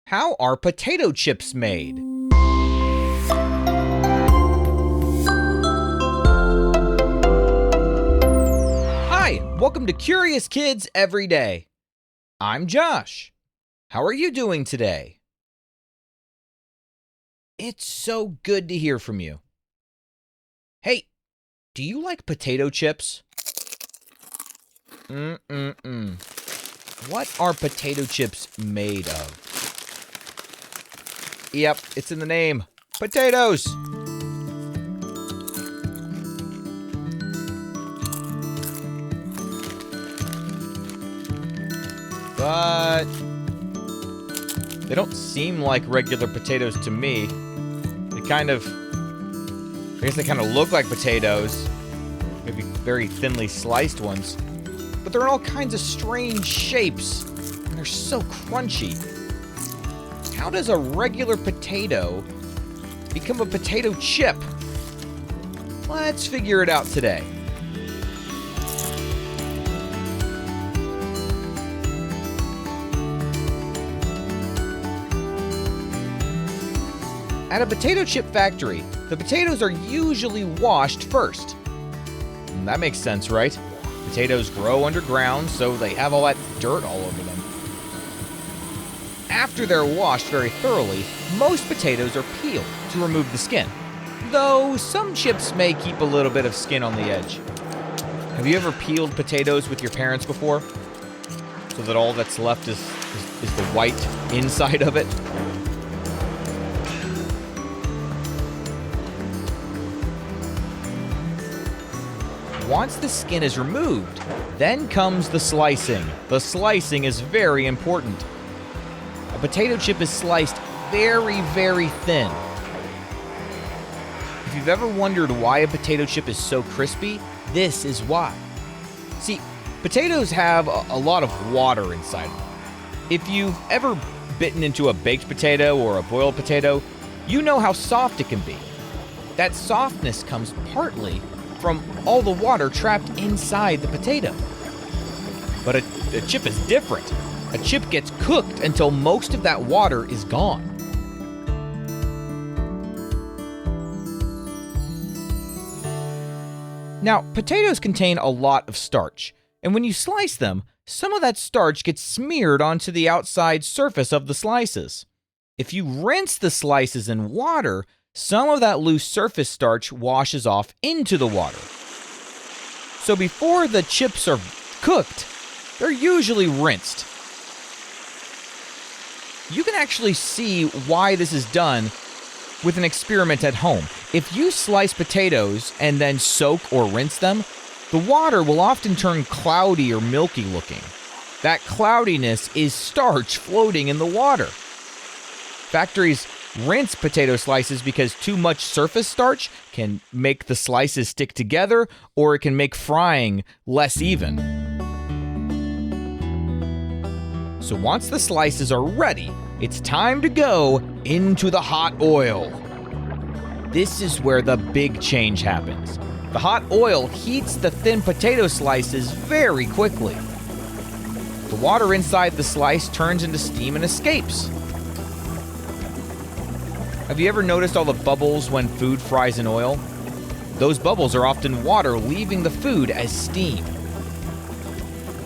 How are potato chips made? Hi, welcome to Curious Kids Every Day. I'm Josh. How are you doing today? It's so good to hear from you. Hey, do you like potato chips? What are potato chips made of? Yep, it's in the name. Potatoes! But they don't seem like regular potatoes to me. I guess they kind of look like potatoes. Maybe very thinly sliced ones. But they're in all kinds of strange shapes. And they're so crunchy. How does a regular potato become a potato chip? Let's figure it out today. At a potato chip factory, the potatoes are usually washed first. And that makes sense, right? Potatoes grow underground, so they have all that dirt all over them. After they're washed very thoroughly, most potatoes are peeled to remove the skin, though some chips may keep a little bit of skin on the edge. Have you ever peeled potatoes with your parents before? So that all that's left is the white inside of it? Once the skin is removed, then comes the slicing. The slicing is very important. A potato chip is sliced very, very thin. If you've ever wondered why a potato chip is so crispy, this is why. See, potatoes have a lot of water inside them. If you've ever bitten into a baked potato or a boiled potato, you know how soft it can be. That softness comes partly from all the water trapped inside the potato. But a chip is different. A chip gets cooked until most of that water is gone. Now, potatoes contain a lot of starch, and when you slice them, some of that starch gets smeared onto the outside surface of the slices. If you rinse the slices in water, some of that loose surface starch washes off into the water. So before the chips are cooked, they're usually rinsed. You can actually see why this is done with an experiment at home. If you slice potatoes and then soak or rinse them, the water will often turn cloudy or milky looking. That cloudiness is starch floating in the water. Factories rinse potato slices because too much surface starch can make the slices stick together, or it can make frying less even. So once the slices are ready, it's time to go into the hot oil. This is where the big change happens. The hot oil heats the thin potato slices very quickly. The water inside the slice turns into steam and escapes. Have you ever noticed all the bubbles when food fries in oil? Those bubbles are often water leaving the food as steam.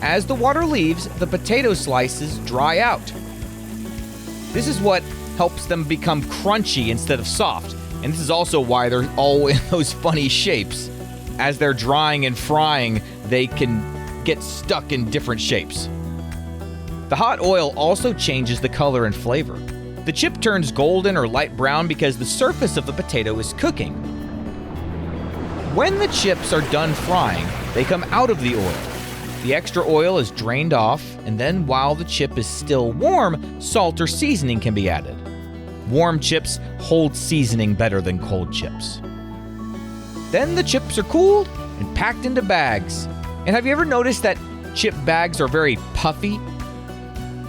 As the water leaves, the potato slices dry out. This is what helps them become crunchy instead of soft, and this is also why they're all in those funny shapes. As they're drying and frying, they can get stuck in different shapes. The hot oil also changes the color and flavor. The chip turns golden or light brown because the surface of the potato is cooking. When the chips are done frying, they come out of the oil. The extra oil is drained off, and then while the chip is still warm, salt or seasoning can be added. Warm chips hold seasoning better than cold chips. Then the chips are cooled and packed into bags. And have you ever noticed that chip bags are very puffy?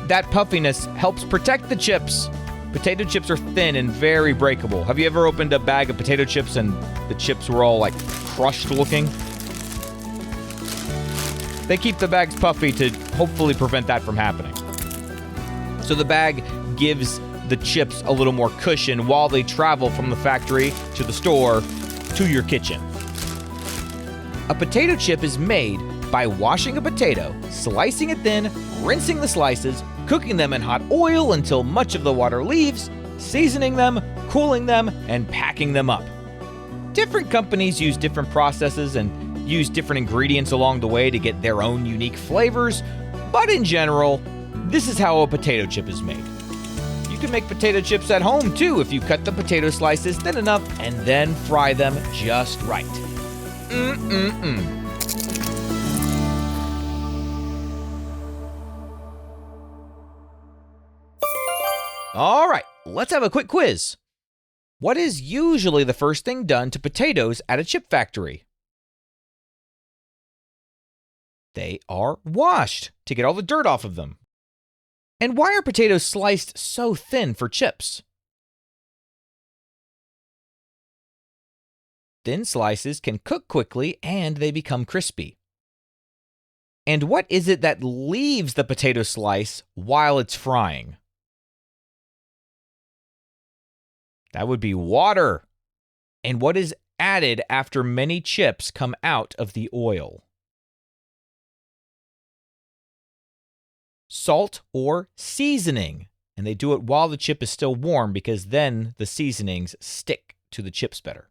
That puffiness helps protect the chips. Potato chips are thin and very breakable. Have you ever opened a bag of potato chips and the chips were all like crushed looking? They keep the bags puffy to hopefully prevent that from happening. So the bag gives the chips a little more cushion while they travel from the factory to the store to your kitchen. A potato chip is made by washing a potato, slicing it thin, rinsing the slices, cooking them in hot oil until much of the water leaves, seasoning them, cooling them, and packing them up. Different companies use different processes and use different ingredients along the way to get their own unique flavors, but in general, this is how a potato chip is made. You can make potato chips at home too if you cut the potato slices thin enough and then fry them just right. All right, let's have a quick quiz. What is usually the first thing done to potatoes at a chip factory? They are washed to get all the dirt off of them. And why are potatoes sliced so thin for chips? Thin slices can cook quickly and they become crispy. And what is it that leaves the potato slice while it's frying? That would be water. And what is added after many chips come out of the oil? Salt or seasoning. And they do it while the chip is still warm because then the seasonings stick to the chips better.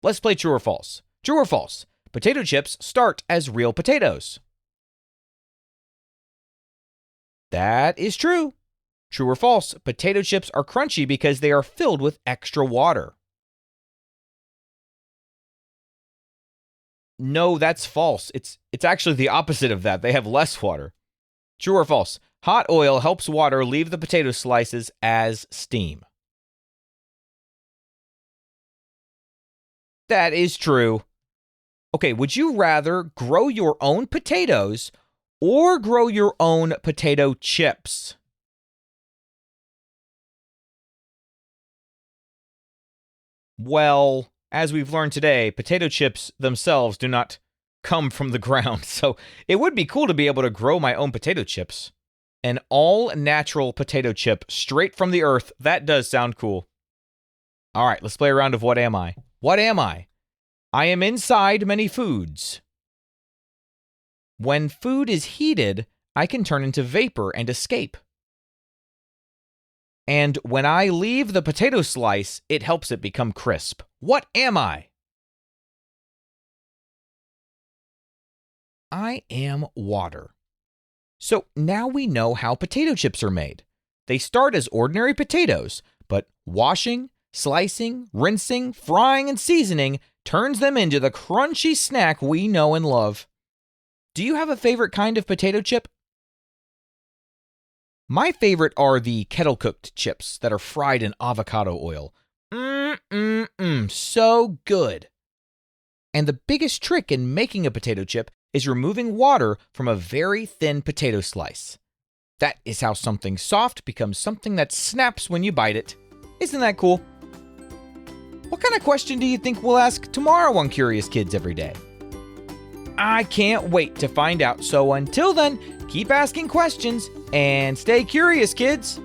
Let's play true or false. True or false? Potato chips start as real potatoes. That is true. True or false? Potato chips are crunchy because they are filled with extra water. No, that's false. It's actually the opposite of that. They have less water. True or false? Hot oil helps water leave the potato slices as steam. That is true. Okay, would you rather grow your own potatoes or grow your own potato chips? Well, as we've learned today, potato chips themselves do not come from the ground, so it would be cool to be able to grow my own potato chips. An all-natural potato chip straight from the earth, that does sound cool. All right, let's play a round of What Am I? What am I? I am inside many foods. When food is heated, I can turn into vapor and escape. And when I leave the potato slice, it helps it become crisp. What am I? I am water. So now we know how potato chips are made. They start as ordinary potatoes, but washing, slicing, rinsing, frying, and seasoning turns them into the crunchy snack we know and love. Do you have a favorite kind of potato chip? My favorite are the kettle-cooked chips that are fried in avocado oil. So good. And the biggest trick in making a potato chip is removing water from a very thin potato slice. That is how something soft becomes something that snaps when you bite it. Isn't that cool? What kind of question do you think we'll ask tomorrow on Curious Kids Every Day? I can't wait to find out, so until then, keep asking questions and stay curious, kids.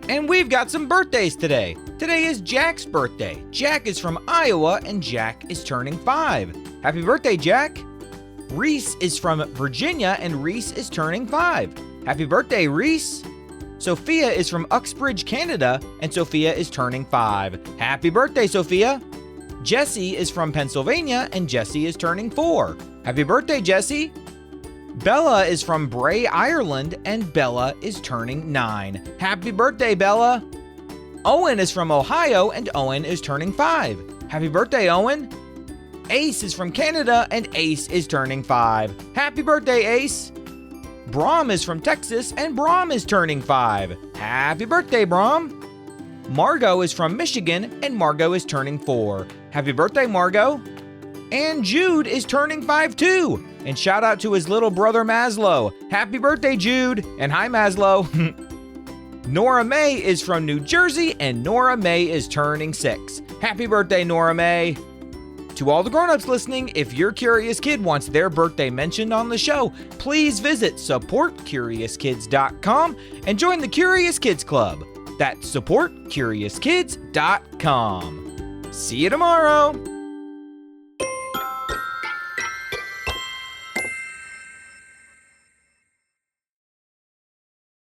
And we've got some birthdays today. Today is Jack's birthday. Jack is from Iowa and Jack is turning 5. Happy birthday, Jack. Reese is from Virginia and Reese is turning 5. Happy birthday, Reese. Sophia is from Uxbridge, Canada, and Sophia is turning 5. Happy birthday, Sophia. Jessie is from Pennsylvania and Jessie is turning 4. Happy birthday, Jessie. Bella is from Bray, Ireland, and Bella is turning 9. Happy birthday, Bella. Owen is from Ohio and Owen is turning 5. Happy birthday, Owen. Ace is from Canada and Ace is turning 5. Happy birthday, Ace. Brahm is from Texas and Brahm is turning 5. Happy birthday, Brahm. Margot is from Michigan and Margot is turning 4. Happy birthday, Margot. And Jude is turning 5 too. And shout out to his little brother Maslow. Happy birthday, Jude. And hi, Maslow. Nora May is from New Jersey and Nora May is turning 6. Happy birthday, Nora May. To all the grown-ups listening, if your curious kid wants their birthday mentioned on the show, please visit supportcuriouskids.com and join the Curious Kids Club. That's supportcuriouskids.com. See you tomorrow.